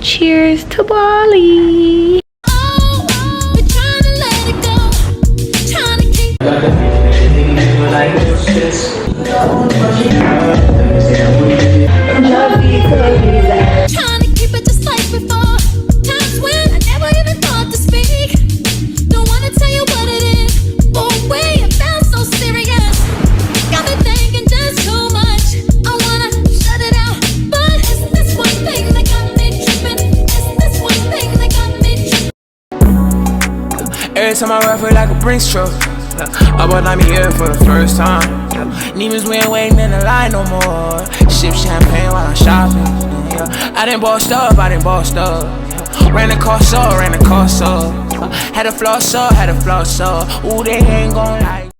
Cheers to Bali. Every time I ride feel like a Brinks truck. About I'm here for the first time. Demons, we ain't waiting in the line no more. Sip champagne while I'm shopping. I done bossed up. Ran the cost up. Had a floss up. Ooh, they ain't gon' like.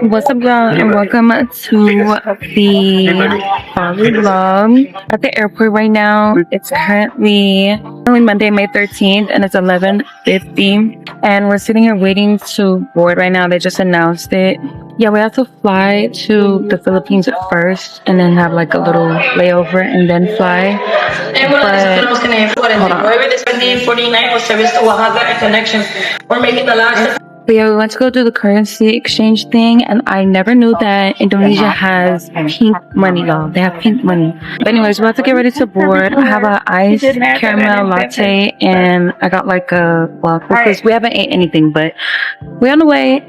What's up, y'all, and welcome to the Bali vlog. At the airport right now. It's currently Monday, May 13th, and it's 11:50. And we're sitting here waiting to board right now. They just announced it. Yeah, we have to fly to the Philippines first, and then have like a little layover, and then fly. But hold on. We're making the last. But yeah, we went to go do the currency exchange thing, and I never knew that Indonesia has pink money, y'all. They have pink money. But anyways, we're about to get ready to board. I have an iced caramel latte, and I got like a waffle because we haven't ate anything, but we're on the way.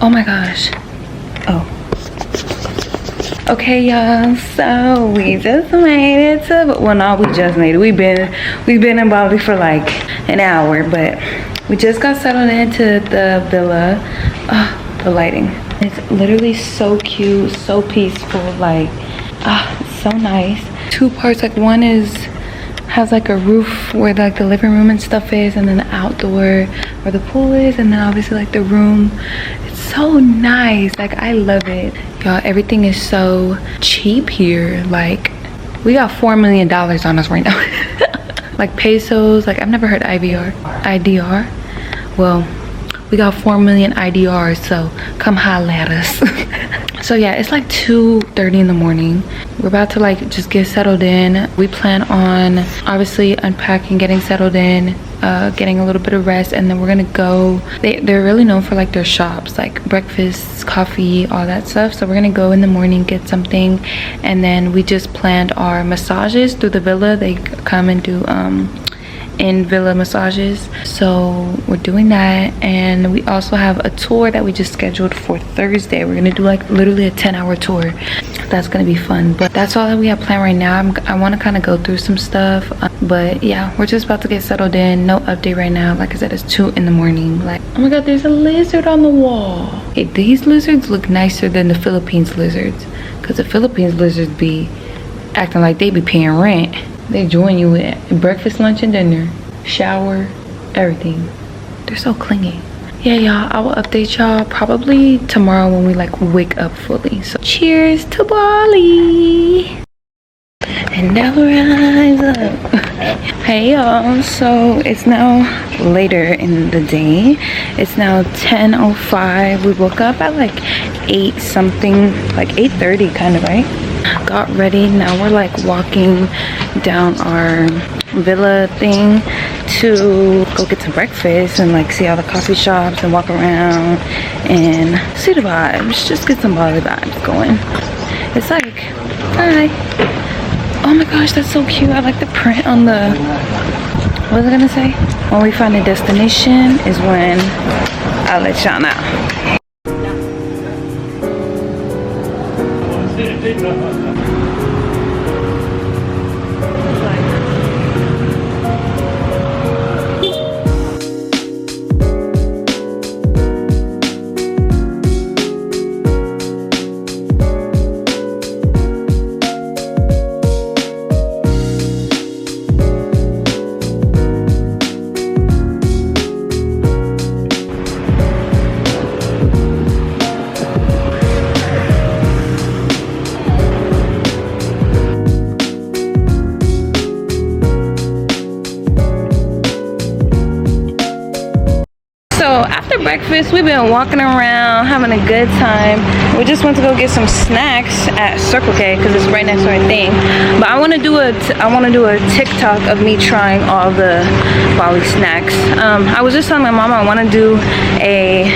Oh my gosh. Oh. Okay, y'all. So we just made it to, well, no, we just made it. We've been in Bali for like an hour, but we just got settled into the villa. Oh, the lighting. It's literally so cute, so peaceful. Like, it's so nice. Two parts. Like one has like a roof where like the living room and stuff is, and then the outdoor where the pool is, and then obviously like the room. So nice. Like, I love it, y'all. Everything is so cheap here. Like, we got $4 million on us right now. Like pesos. Like, I've never heard IDR. Well, we got 4 million IDRs, so come holla at us. So yeah, it's like 2:30 in the morning. We're about to like just get settled in. We plan on obviously unpacking, getting settled in, getting a little bit of rest, and then we're gonna go. They're really known for like their shops, like breakfast, coffee, all that stuff. So we're gonna go in the morning, get something, and then we just planned our massages through the villa. They come and do in villa massages, so we're doing that. And we also have a tour that we just scheduled for Thursday. We're gonna do like literally a 10-hour tour. That's gonna be fun. But that's all that we have planned right now. I want to kind of go through some stuff, but yeah, we're just about to get settled in. No update right now. Like I said, it's 2 in the morning. Like, oh my god, there's a lizard on the wall. Hey, these lizards look nicer than the Philippines lizards, because the Philippines lizards be acting like they be paying rent. They join you with breakfast, lunch, and dinner, shower, everything. They're so clingy. Yeah, y'all, I will update y'all probably tomorrow when we like wake up fully. So cheers to Bali. And now rise up. Hey y'all, so it's now later in the day. It's now 10:05. We woke up at like 8 something, like 8:30 kind of, right? Got ready. Now we're like walking down our villa thing to go get some breakfast and like see all the coffee shops and walk around and see the vibes. Just get some Bali vibes going. It's like, hi. Oh my gosh, that's so cute. I like the print on the, what was I gonna say? When we find a destination is when I'll let y'all know. So after breakfast, we've been walking around, having a good time. We just went to go get some snacks at Circle K because it's right next to our thing. But I want to do a TikTok of me trying all the Bali snacks. I was just telling my mom I want to do a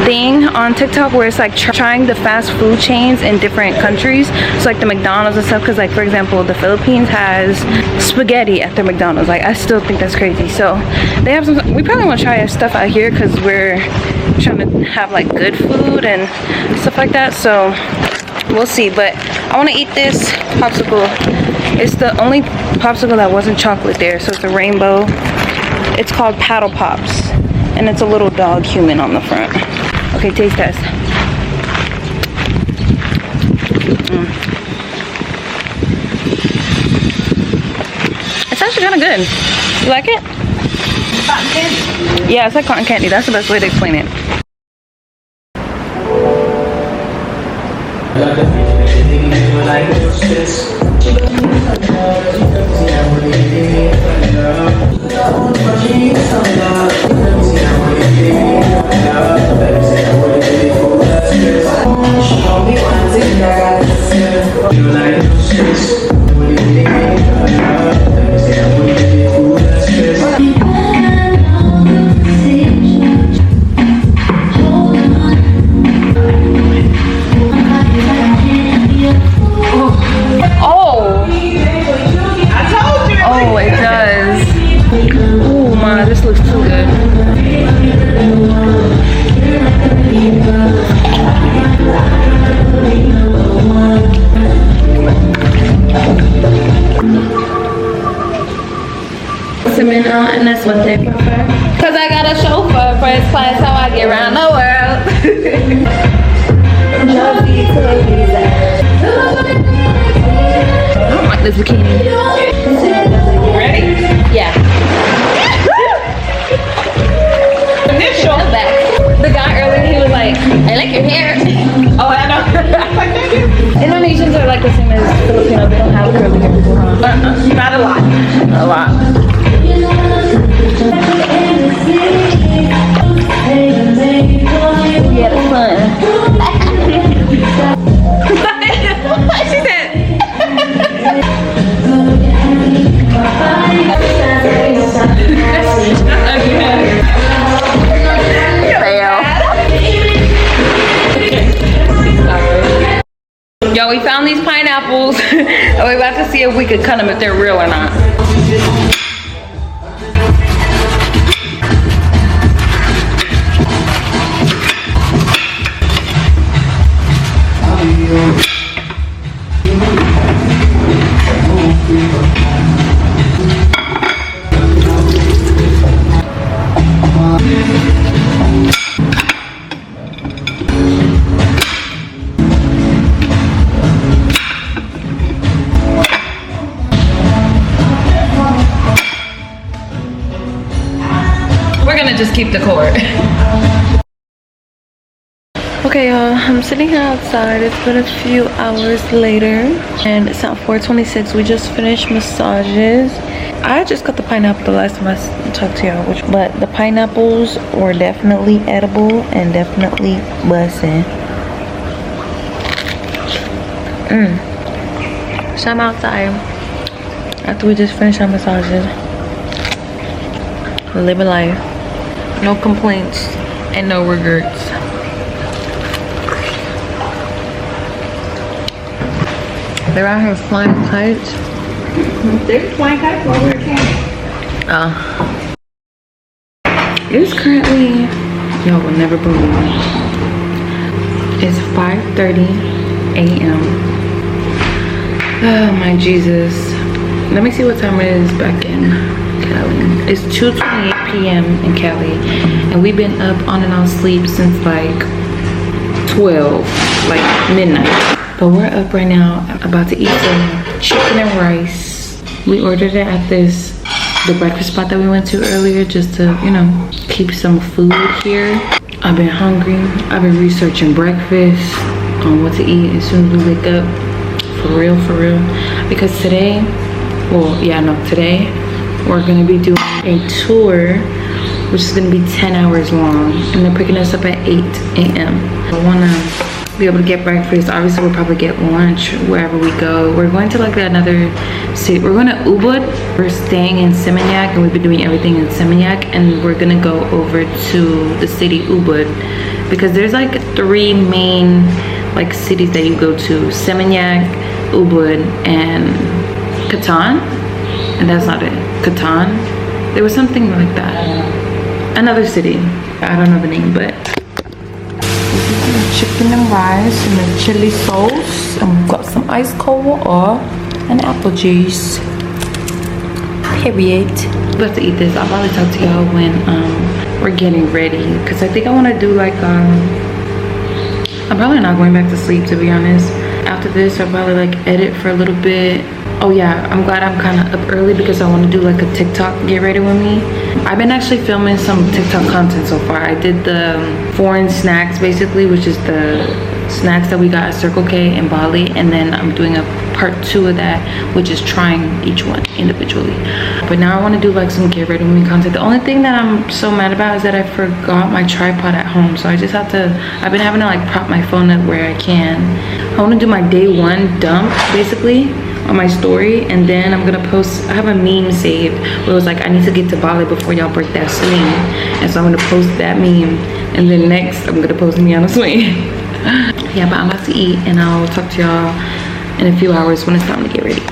thing on TikTok where it's like trying the fast food chains in different countries. So like the McDonald's and stuff, because like for example the Philippines has spaghetti at their McDonald's. Like I still think that's crazy. So they have some, we probably want to try stuff out here because we're trying to have like good food and stuff like that. So we'll see. But I want to eat this popsicle. It's the only popsicle that wasn't chocolate there, so it's a rainbow. It's called Paddle Pops and it's a little dog human on the front. Okay, taste test. It's actually kind of good. You like it? Cotton candy? Yeah, it's like cotton candy. That's the best way to explain it. And that's what they prefer. Cause I got a chauffeur, first class, how I get around the world. I don't like this bikini. Ready? Yeah. Initial. The guy earlier, he was like, I like your hair. Oh, I know. Indonesians are like the same as Filipino. They don't have curly hair people, huh? Not a lot. A lot. We had fun. She said. Yo, we found these pineapples. We're about to see if we could cut them if they're real or not. We're gonna just keep the cord. Okay, y'all, I'm sitting outside. It's been a few hours later and it's now 4:26. We just finished massages. I just got the pineapple the last time I talked to y'all, but the pineapples were definitely edible and definitely bussin'. So I'm outside after we just finished our massages, living life, no complaints and no regrets. They're out here flying kites. They're flying kites while we were camping. It's currently, y'all will never believe it. It's 5:30 a.m. Oh my Jesus. Let me see what time it is back in Cali. It's 2:28 p.m. in Cali. And we've been up on and off sleep since like 12, like midnight. But we're up right now, about to eat some chicken and rice. We ordered it at the breakfast spot that we went to earlier just to, you know, keep some food here. I've been hungry. I've been researching breakfast on what to eat as soon as we wake up. For real, for real. Because today, well, yeah, no, today we're gonna be doing a tour which is gonna be 10 hours long, and they're picking us up at 8 a.m. I wanna be able to get breakfast. Obviously we'll probably get lunch wherever we go. We're going to like another city. We're going to Ubud. We're staying in Seminyak, and we've been doing everything in Seminyak, and we're gonna go over to the city Ubud, because there's like 3 main like cities that you go to: Seminyak, Ubud, and Katan. And that's not it. Katan. There was something like that. Another city. I don't know the name, but chicken and rice and the chili sauce, and we've got some ice cold water and apple juice. Period. We have to eat this. I'll probably talk to y'all when we're getting ready, because I think I want to do like I'm probably not going back to sleep, to be honest. After this I'll probably like edit for a little bit. Oh yeah, I'm glad I'm kind of up early, because I want to do like a TikTok get ready with me. I've been actually filming some TikTok content so far. I did the foreign snacks basically, which is the snacks that we got at Circle K in Bali, and then I'm doing a part 2 of that, which is trying each one individually. But now I want to do like some get ready with me content. The only thing that I'm so mad about is that I forgot my tripod at home, so I just have to, I've been having to like prop my phone up where I can. I want to do my day 1 dump basically on my story, and then I'm gonna post, I have a meme saved where it was like, I need to get to Bali before y'all break that swing, and so I'm gonna post that meme, and then next I'm gonna post me on a swing. Yeah, but I'm about to eat, and I'll talk to y'all in a few hours when it's time to get ready.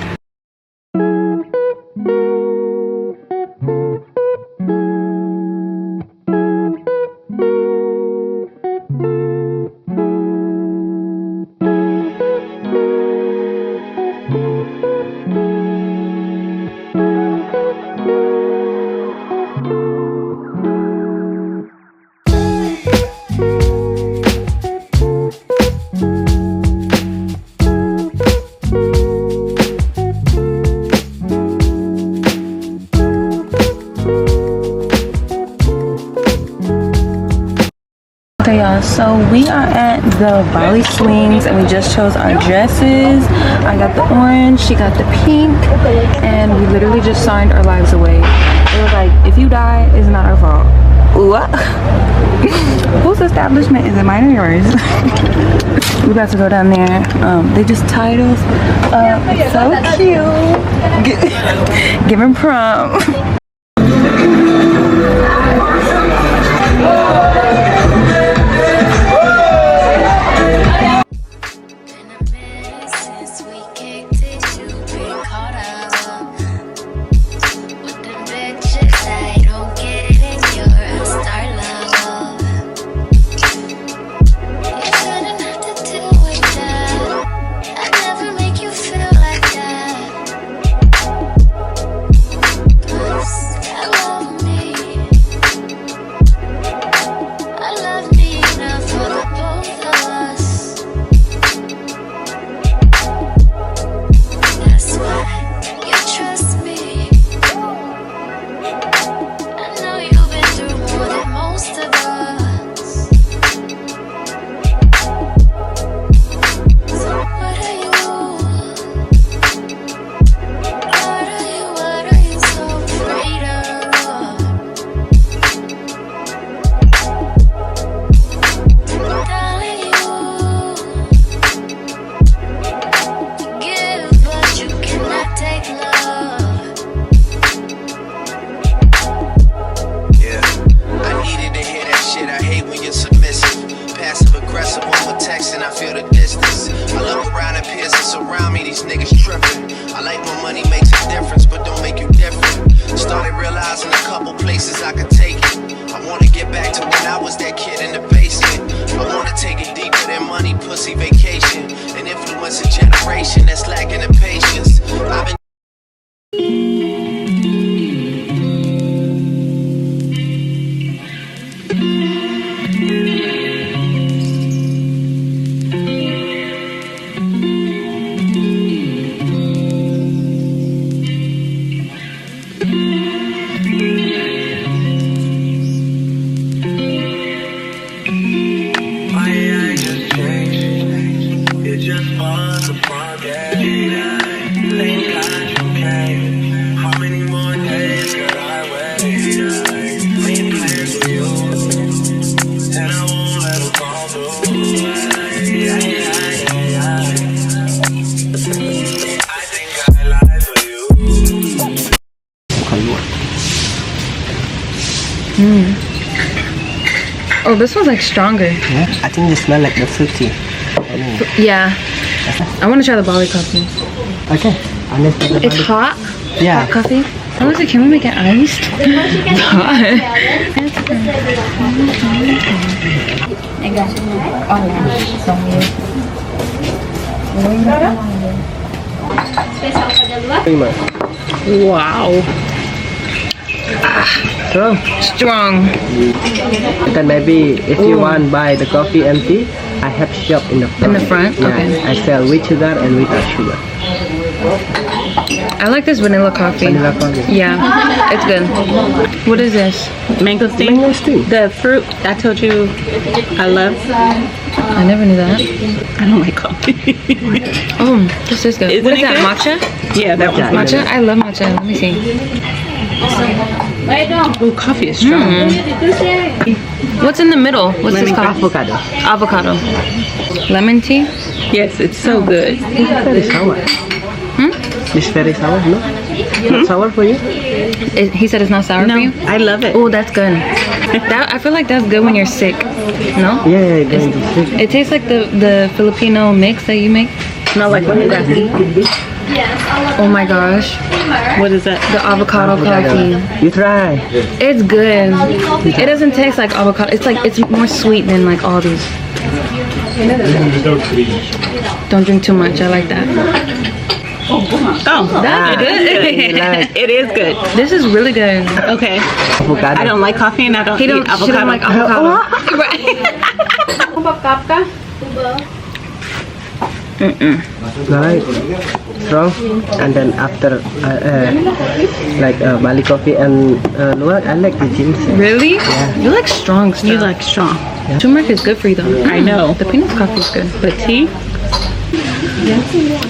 Okay y'all, so we are at the Bali swings, and we just chose our dresses. I got the orange, she got the pink, and we literally just signed our lives away. It was like, if you die, it's not our fault. What? Whose establishment is it, mine or yours? We about to go down there. They just tied us up. So cute. Giving prom. How many more days could I wait? Oh, this one's like stronger. Yeah, I think they smell like the fruity. Yeah. I want to try the Bali coffee. Okay. It's hot? Yeah. Hot coffee? I was like, can we make it iced? It's hot. Wow. Strong. Strong. Then maybe if you want buy the coffee and tea, I have shop in the front. In the front? Yeah, Okay. I sell with sugar and without sugar. I like this vanilla coffee. Vanilla coffee. Yeah, it's good. What is this? Mango steam. Mango steam. The fruit I told you I love. I never knew that. I don't like coffee. Oh, this is good. Isn't What is it that, good? matcha? Yeah, that one's Matcha? I love matcha. Let me see. Oh, coffee is strong. What's in the middle? What's this called? Avocado. Avocado. Lemon tea? Yes, it's so good. It's very sour. It's very sour, no? Not sour for you? He said it's not sour No, for you? I love it. Oh, that's good. I feel like that's good when you're sick. No? Yeah, going to sleep. It tastes like the Filipino mix that you make. Not like what you got. Oh my gosh. What is that? The avocado coffee. You try. It's good. It doesn't taste like avocado. It's more sweet than like all these. Don't drink too much. I like that. Oh, That's good. it is good. This is really good. Okay. Avocado. I don't like coffee and I don't She eat don't avocado. like avocado. Right. Right. Strong. And then after like Bali coffee and luwak, I like the ginseng. Really? You like strong stuff. You like strong. Turmeric is good for you though. I know. The peanut coffee is good. But tea?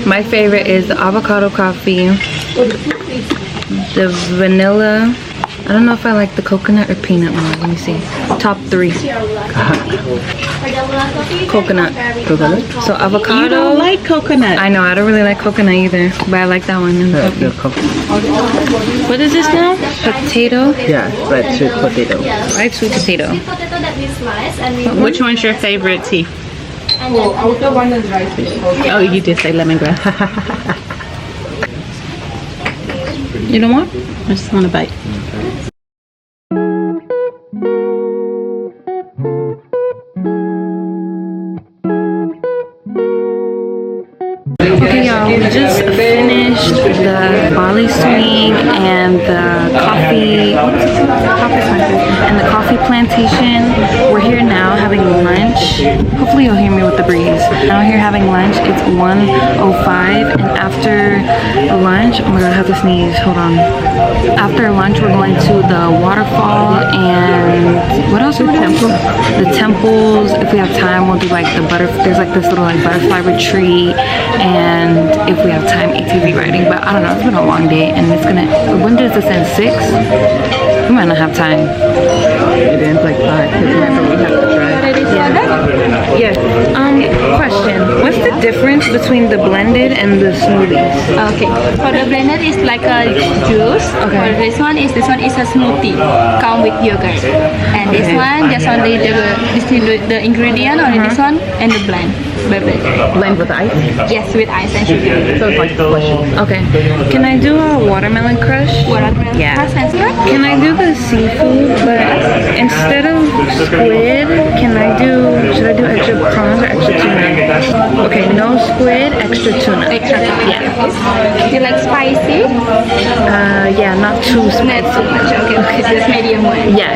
My favorite is the avocado coffee, the vanilla. I don't know if I like the coconut or peanut one. Let me see. Top 3. Coconut. So avocado. You don't like coconut. I know, I don't really like coconut either, but I like that one in the The coffee. coffee. What is this now? Potato? Yeah, fried sweet potato. Fried sweet potato. Potato that we slice and we Which one's your favorite tea? Oh, you did say lemongrass. You don't want? I just want a bite. Okay, y'all, we just finished the Bali swing and the coffee plantation. We're here now having lunch. Hopefully you'll hear me with the breeze. Now here having lunch. It's 1:05, and after lunch, oh my god, I have to sneeze. Hold on. After lunch, we're going to the waterfall and what else? The temple. The temples. If we have time, we'll do like the there's like this little like butterfly retreat, and if we have time, ATV riding. But I don't know, it's been a long day, and it's gonna, when does this end? 6? We might not have time. It ends like 5. Remember, we have to try. Yes. Question. What's the difference between the blended and the smoothies? Okay. For the blended is like a juice. Okay. For this one is a smoothie. Come with yogurt. And this one just only the ingredient only this one and the blend. Blend with ice? Yes, with ice and sugar. So it's like slushy. Okay. Can I do a watermelon crush? Watermelon Yeah. crush and syrup? Can I do the seafood, but instead of squid, should I do extra prawns or extra tuna? Okay, no squid, extra tuna. Extra tuna. Yeah. You like spicy? Yeah, not too Not spicy. too much. Okay. Just medium one. Yeah.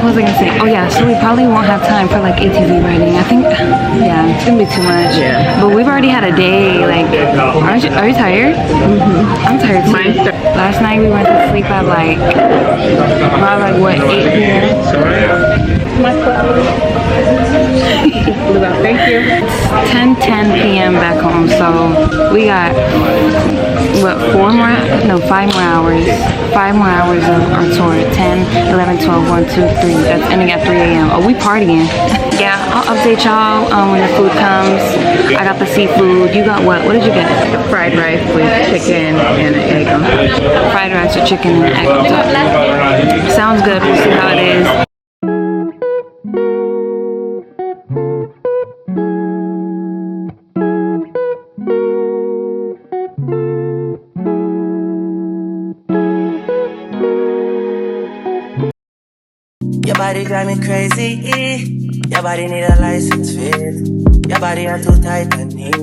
What was I gonna say? Oh yeah, so we probably won't have time for like ATV riding. I think, yeah, it's gonna be too much. Yeah. But we've already had a day. Like, are you tired? I'm tired too. Last night we went to sleep at like, around like what, 8 p.m. Thank you. It's 10 p.m. back home, so we got what, 5 more hours. 5 more hours of our tour. 10, 11, 12, 1, 2, 3. That's ending at 3 a.m. Oh, we partying. Yeah, update y'all when the food comes. I got the seafood. You got what? What did you get? Fried rice with chicken and an egg on top. Fried rice with chicken and egg on top. Sounds good. We'll see how it is. Your body drive me crazy. Your body need a license fit. Your body are too tight and neat.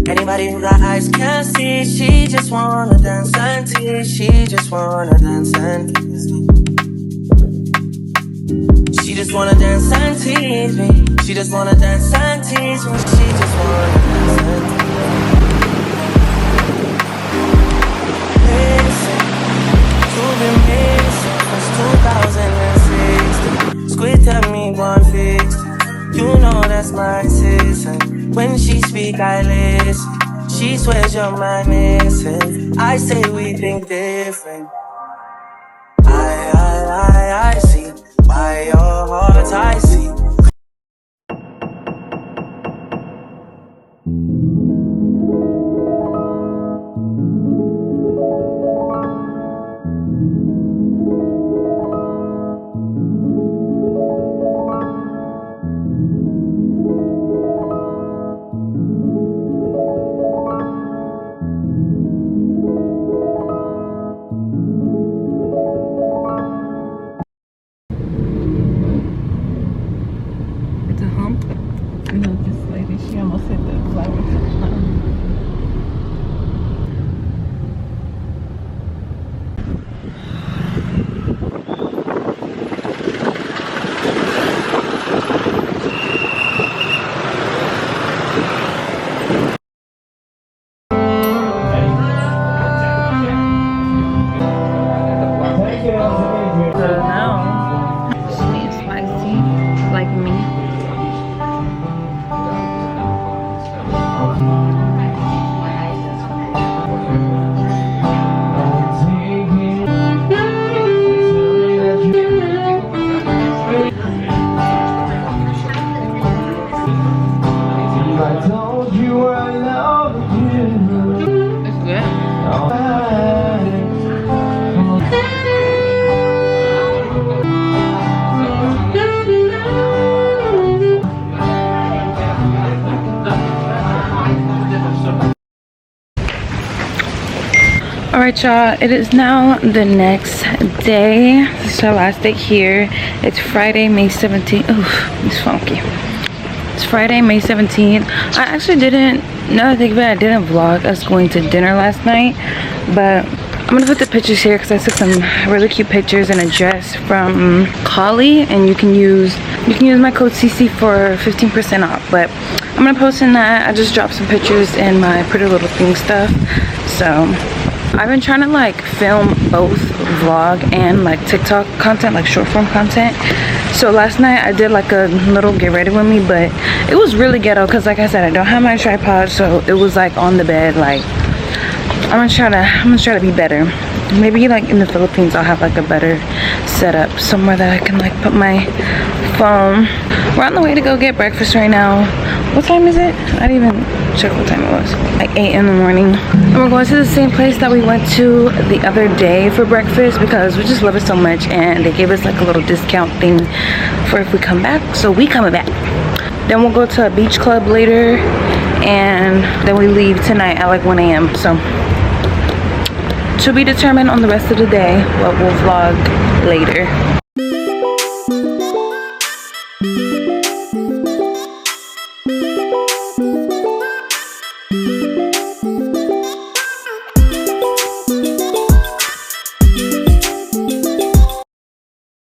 Anybody who got eyes can't see. She just wanna dance and tease. She just wanna dance and tease me. She just wanna dance and tease me. She just wanna dance and tease me. She just wanna dance and tease me. Listen, you've been missing since 2006. Squid tell me one fix. You know that's my sis. And when she speak, I listen. She swears you're my missing. I say we think different. I see. By your heart, I see. It's a hump. You know, this lady, she almost hit the flower. Sweet and spicy, like me. It's good. Alright y'all, it is now the next day. This is our last day here. It's Friday, May 17th. Oof, it's funky. It's Friday, May 17th. I actually didn't, now that I think about it, I didn't vlog us going to dinner last night. But I'm gonna put the pictures here because I took some really cute pictures in a dress from Kali. And you can use my code CC for 15% off. But I'm gonna post in that. I just dropped some pictures in my Pretty Little Thing stuff. So I've been trying to like film both vlog and like TikTok content, like short form content. So last night I did like a little get ready with me, but it was really ghetto because like I said, I don't have my tripod, so it was like on the bed. Like I'm gonna try to be better. Maybe like in the Philippines I'll have like a better setup somewhere that I can like put my phone. We're on the way to go get breakfast right now. What time is it? I didn't even check what time it was. Like 8 in the morning. And we're going to the same place that we went to the other day for breakfast because we just love it so much, and they gave us like a little discount thing for if we come back. So we coming back. Then we'll go to a beach club later, and then we leave tonight at like 1 a.m. So to be determined on the rest of the day, what we'll vlog later.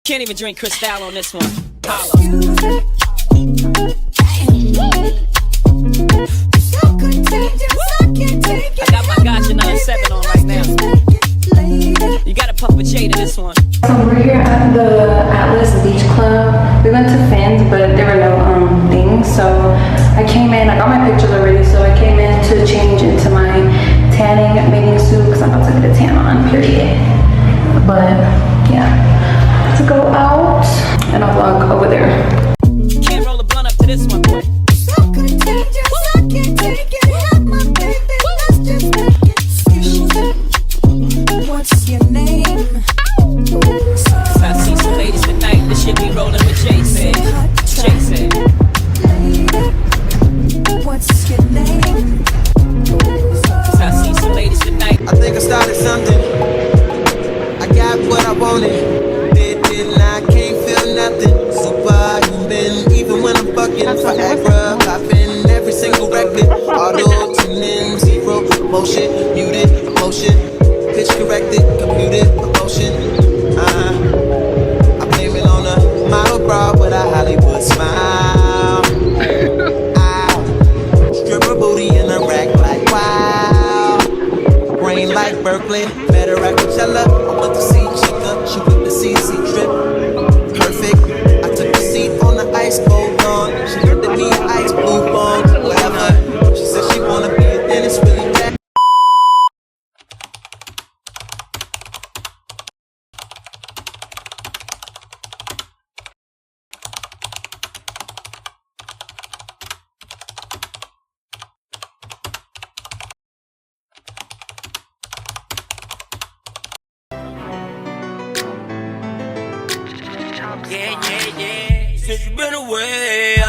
Can't even drink Cristal on this one. Holla. I got my gotcha 97 on right now. You gotta puff a J to this one. So we're here at the Atlas Beach Club. We went to Fins, but there were no things. So I came in, I got my pictures already, so I came in to change into my tanning bathing suit because I'm about to get a tan on, period. But yeah, to go out and I'll vlog over there. Can't roll a blunt up to this one. corrected, computed, emotion. I blame it on a model bra with a Hollywood smile. Stripper booty in a rack like wow. Brain like Berkeley, better at Coachella. I went to see Chica, she with the CC trip. Perfect. I took a seat on the ice cold lawn. She handed me an ice blue bone, whatever. She said she wanna be a dentist, really bad. Yeah, yeah, yeah. Since you been away.